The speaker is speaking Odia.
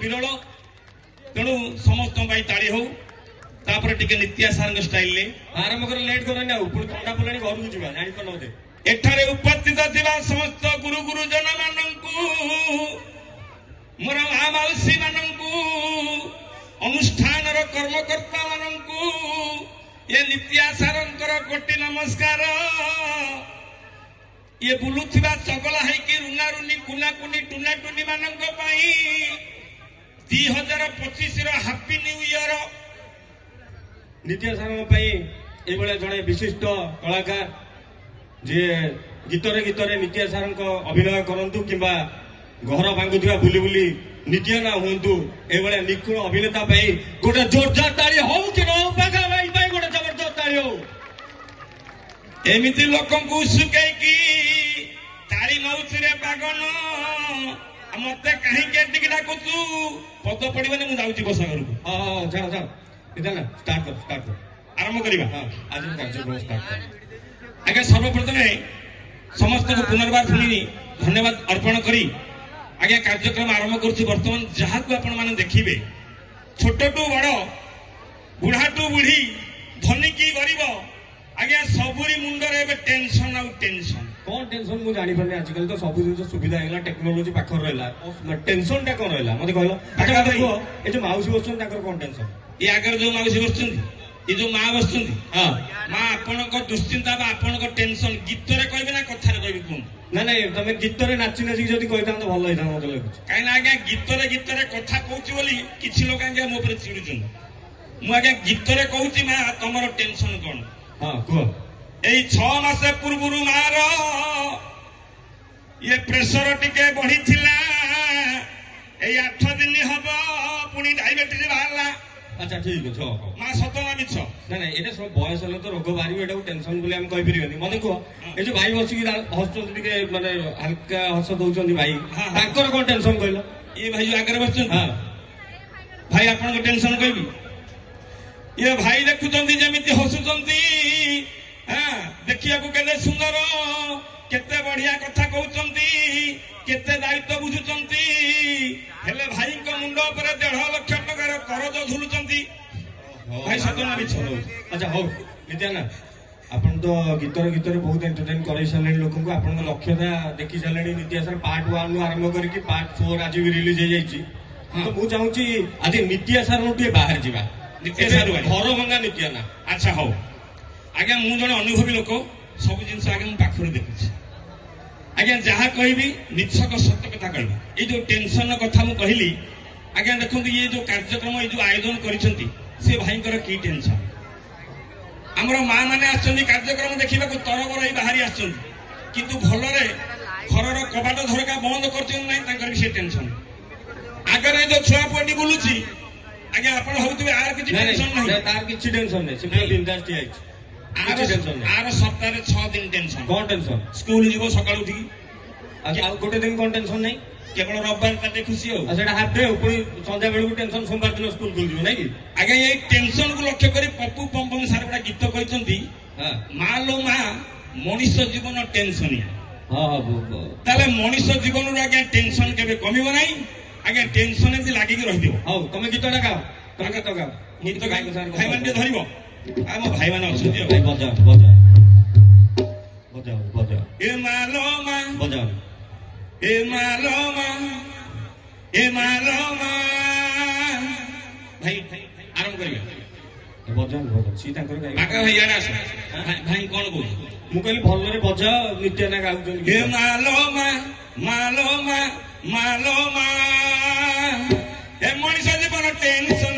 ବିରଳ। ତେଣୁ ସମସ୍ତଙ୍କ ପାଇଁ ତାଳି ହଉ। ତାପରେ ଟିକେ ନିତ୍ୟା ସାରଙ୍କ ଷ୍ଟାଇଲରେ ଆରମ୍ଭ କରି ଲେଟ୍ କରନି ଆଉ ପୁଣି ଥଣ୍ଡା ପଡ଼ିଲାଣି ଘରକୁ ଯିବା ଜାଣିପାରୁନ ବୋଧେ। ଏଠାରେ ଉପସ୍ଥିତ ଥିବା ସମସ୍ତ ଗୁରୁ ଗୁରୁଜନ ମାନଙ୍କୁ ମୋର ମା ମାଉସୀ ମାନଙ୍କୁ ଅନୁଷ୍ଠାନର କର୍ମକର୍ତ୍ତା ମାନଙ୍କୁ ଏ ନିତ୍ୟା ସାରଙ୍କର କୋଟି ନମସ୍କାର। ଇଏ ବୁଲୁଥିବା ଚଗଲା ହେଇକି ରୁନାରୁନି କୁନାକୁନି ଟୁନାଟୁନି ମାନଙ୍କ ପାଇଁ 2025 ର ହାପି ନ୍ୟୁ ଇୟର। ନିତ୍ୟା ସାରଙ୍କ ପାଇଁ ଏଇଭଳିଆ ଜଣେ ବିଶିଷ୍ଟ କଳାକାର ଯିଏ ଗୀତରେ ଗୀତରେ ନିତ୍ୟା ସାରଙ୍କ ଅଭିନୟ କରନ୍ତୁ କିମ୍ବା ଘର ଭାଙ୍ଗୁଥିବା ବୁଲି ବୁଲି ନିତ୍ୟ ନା ହୁଅନ୍ତୁ, ଏଇଭଳିଆ ନିଖୁଣ ଅଭିନେତା ପାଇଁ ଗୋଟେ ଜୋରଦାର ତାଳି ହଉ କି ନ ହଉ, ପାଗା ଭାଇ ପାଇଁ ଗୋଟେ ଜବରଦସ୍ତ ତାଳି ହଉ। ଏମିତି ଲୋକଙ୍କୁ ଶୁକେଇକି ତାଳି ନଉଛି ରେ ପାଗନ, ମତେ କାହିଁକି ଏଠିକି ଡାକୁଛୁ? ପଦ ପଡିବନି, ମୁଁ ଯାଉଛି ବସା ଘରକୁ। ହଁ ଯାଅ ଯାଅ ନା ଷ୍ଟାର୍ଟ କର ଆରମ୍ଭ କରିବା। ହଁ ଆଜି କାର୍ଯ୍ୟକ୍ରମ ଷ୍ଟାର୍ଟ କର। ଆଜ୍ଞା ସର୍ବପ୍ରଥମେ ସମସ୍ତଙ୍କୁ ପୁନର୍ବାର ପୁଣି ଧନ୍ୟବାଦ ଅର୍ପଣ କରି ଆଜ୍ଞା କାର୍ଯ୍ୟକ୍ରମ ଆରମ୍ଭ କରୁଛି। ବର୍ତ୍ତମାନ ଯାହାକୁ ଆପଣ ମାନେ ଦେଖିବେ, ଛୋଟଠୁ ବଡ, ବୁଢାଠୁ ବୁଢୀ, ଧନୀ କି ଗରିବ, ଆଜ୍ଞା ସବୁରି ମୁଣ୍ଡରେ ଏବେ ଟେନସନ ଆଉ ଟେନସନ। କଣ ଟେନସନ ମୁଁ ଜାଣିପାରୁନି। ଆଜିକାଲି ତ ସବୁ ଜିନିଷ ସୁବିଧା ହେଇଗଲା, ଟେକ୍ନୋଲୋଜି ପାଖରେ ରହିଲା, ଟେନସନ ଟା କଣ ରହିଲା ମତେ କହିଲ? ଆଚ୍ଛା ମତେ କୁହ, ଏ ଯୋଉ ମାଉସୀ ବସୁଛନ୍ତି ତାଙ୍କର କଣ ଟେନସନ? ଏ ଆଗରେ ଯୋଉ ମାଉସୀ ବସୁଛନ୍ତି, ଏ ଯୋଉ ମା ବସୁଛନ୍ତି, ହଁ ମା ଆପଣଙ୍କ ଦୁଶ୍ଚିନ୍ତା ବା ଆପଣଙ୍କ ଟେନସନ ଗୀତରେ କହିବେ ନା କଥାରେ କହିବେ କୁହନ୍ତୁ? ନାଇଁ ତମେ ଗୀତରେ ନାଚି ନାଚିକି ଯଦି କହିଥାନ୍ତ ଭଲ ହେଇଥାନ୍ତା ମତେ ଲାଗୁଛି। କାହିଁକି ନା ଆଜ୍ଞା ଗୀତରେ କଥା କହୁଛି ବୋଲି କିଛି ଲୋକ ଆଜ୍ଞା ମୋ ଉପରେ ଚିଡୁଛନ୍ତି। ମୁଁ ଆଜ୍ଞା ଗୀତରେ କହୁଛି ମା ତମର ଟେନସନ କଣ? ହଁ କୁହ। ଏଇ 6 ମାସ ପୂର୍ବରୁ ମାର ଇଏ ପ୍ରେସର ଟିକେ ବଢିଥିଲା, ଏଇ 8 ଦିନ ହବ ପୁଣି ଡାଇବେଟିସ ବାହାରିଲା। ଆଚ୍ଛା ଠିକ ଅଛି ହଉ। ମା ସତ ନା ମିଛ? ନାଇଁ ଏଇଟା ସବୁ ବୟସ ହେଲେ ତ ରୋଗ ବାହାରିବ, ଏଟାକୁ ଟେନସନ ବୋଲି ଆମେ କହିପାରିବାନି। ମତେ କୁହ, ଏ ଯୋଉ ଭାଇ ବସିକି ହସୁଛନ୍ତି, ଟିକେ ମାନେ ହାଲକା ହସ ଦଉଛନ୍ତି ଭାଇ, ତାଙ୍କର କଣ ଟେନସନ କହିଲ? ଇଏ ଭାଇ ଯୋଉ ଆଗରେ ବସିଛନ୍ତି, ହଁ ଭାଇ ଆପଣଙ୍କ ଟେନସନ କହିବି? ଇଏ ଭାଇ ଦେଖୁଛନ୍ତି ଯେମିତି ହସୁଛନ୍ତି, ଦେଖିବାକୁ କେତେ ସୁନ୍ଦର, କେତେ ବଢିଆ କଥା କହୁଛନ୍ତି, କେତେ ଦାୟିତ୍ୱ ବୁଝୁଛନ୍ତି, ହେଲେ ଭାଇଙ୍କ ମୁଣ୍ଡ ଉପରେ 1.5 ଲକ୍ଷ ଟଙ୍କାର କରଜ ଝୁଲୁଛନ୍ତି। ଭାଇ ସତ ନା ମିଛ? ଆଚ୍ଛା ହଉ ନିତ୍ୟା ନା, ଆପଣ ତ ଗୀତରେ ବହୁତ ଏଣ୍ଟରଟେନ କରାଇ ସାରିଲେଣି ଲୋକଙ୍କୁ। ଆପଣଙ୍କ ଲକ୍ଷ୍ୟତା ଦେଖି ସାରିଲେଣି। ନିତ୍ୟା ସାର ପାର୍ଟ 1 ରୁ ଆରମ୍ଭ କରିକି ପାର୍ଟ 4 ଆଜି ବି ରିଲିଜ ହେଇଯାଇଛି। ତ ମୁଁ ଚାହୁଁଛି ଆଜି ନିତ୍ୟା ସାରରୁ ଟିକେ ବାହାରି ଯିବା। ନିତ୍ୟା ସାର ଘର ଭଙ୍ଗା ନିତ୍ୟା ନା। ଆଚ୍ଛା ହଉ ଆଜ୍ଞା, ମୁଁ ଜଣେ ଅନୁଭବୀ ଲୋକ, ସବୁ ଜିନିଷ ଆଜ୍ଞା ମୁଁ ପାଖରୁ ଦେଖୁଛି। ଆଜ୍ଞା ଯାହା କହିବି ନିଛକ ସତ କଥା କହିବି। ଏଇ ଯୋଉ ଟେନସନ କଥା ମୁଁ କହିଲି, ଆଜ୍ଞା ଦେଖନ୍ତୁ ଇଏ ଯୋଉ କାର୍ଯ୍ୟକ୍ରମ, ଏଇ ଯୋଉ ଆୟୋଜନ କରିଛନ୍ତି, ସେ ଭାଇଙ୍କର କି ଟେନସନ। ଆମର ମା ମାନେ ଆସିଛନ୍ତି କାର୍ଯ୍ୟକ୍ରମ ଦେଖିବାକୁ, ତରବର ହେଇ ବାହାରି ଆସିଛନ୍ତି, କିନ୍ତୁ ଭଲରେ ଘରର କବାଟ ଝରକା ବନ୍ଦ କରିଛନ୍ତି ନାହିଁ, ତାଙ୍କର ବି ସେ ଟେନସନ। ଆଗରେ ଏଇ ଯୋଉ ଛୁଆ ପୁଅଟି ବୁଲୁଛି, ଆଜ୍ଞା ଆପଣ ଭାବୁଥିବେ ଆର କିଛି ଟେନସନ ନାହିଁ। ତାର କିଛି ଟେନସନ ନାହିଁ, ସେ ପୁରା ବିନ୍ଦାସ ଠିଆ ହେଇଛି। ଆର ସପ୍ତାହରେ 6 ଦିନ ଟେନସନ। କଣ ଟେନସନ? ସ୍କୁଲ ଯିବ ସକାଳୁ ଉଠିକି। ଆଉ ଗୋଟେ ଦିନ କଣ ଟେନସନ ନାହିଁ? କେବଳ ରବିବାର ତା ଟିକେ ଖୁସି ଆଉ ସେଟା ହାଫ ଡେ, ପୁଣି ସନ୍ଧ୍ୟା ବେଳକୁ ଟେନସନ, ସୋମବାର ଦିନ ସ୍କୁଲ ଖୋଲିଯିବ ନାଇଁ କି? ଆଜ୍ଞା ଏଇ ଟେନସନ କୁ ଲକ୍ଷ୍ୟ କରି ପପୁ ପମ୍ପମ ସାର୍ ଗୋଟେ ଗୀତ କହିଛନ୍ତି, ମା ଲୋ ମା ମଣିଷ ଜୀବନ ଟେନସନିଆ। ତାହେଲେ ମଣିଷ ଜୀବନରୁ ଆଜ୍ଞା ଟେନସନ କେବେ କମିବ ନାହିଁ, ଆଜ୍ଞା ଟେନସନ ଏମିତି ଲାଗିକି ରହିଥିବ। ହଉ ତମେ ଗୀତଟା ଗାଅ, ତମେ ଗୀତ ଗାଅ। ଗୀତ ଭାଇମାନେ ଟିକେ ଧରିବ, ଆମ ଭାଇମାନେ ଅଛନ୍ତି ଆଉ। ବଜାଅ ଏ ମା ଲୋ ମା ବଜାଅ, ଏ ମା ଲୋ ମା, ଏ ମା ଲୋ ମା। ଭାଇ ଆରମ୍ଭ କରିବା। ବଜାଅ ସିଏ ତାଙ୍କର ଗାଇ। ଭାଇ ଇଆଡେ ଆସ। ଭାଇ କଣ କହୁଛୁ? ମୁଁ କହିଲି ଭଲରେ ବଜାଅ, ନିତ୍ୟ ନା ଗାଉଛନ୍ତି। ଏ ମା ଲୋ ମା, ମା ଲୋ ମା, ମା ଲୋ ମା, ଏ ମଣିଷ ଜୀବନ ଟେନସନ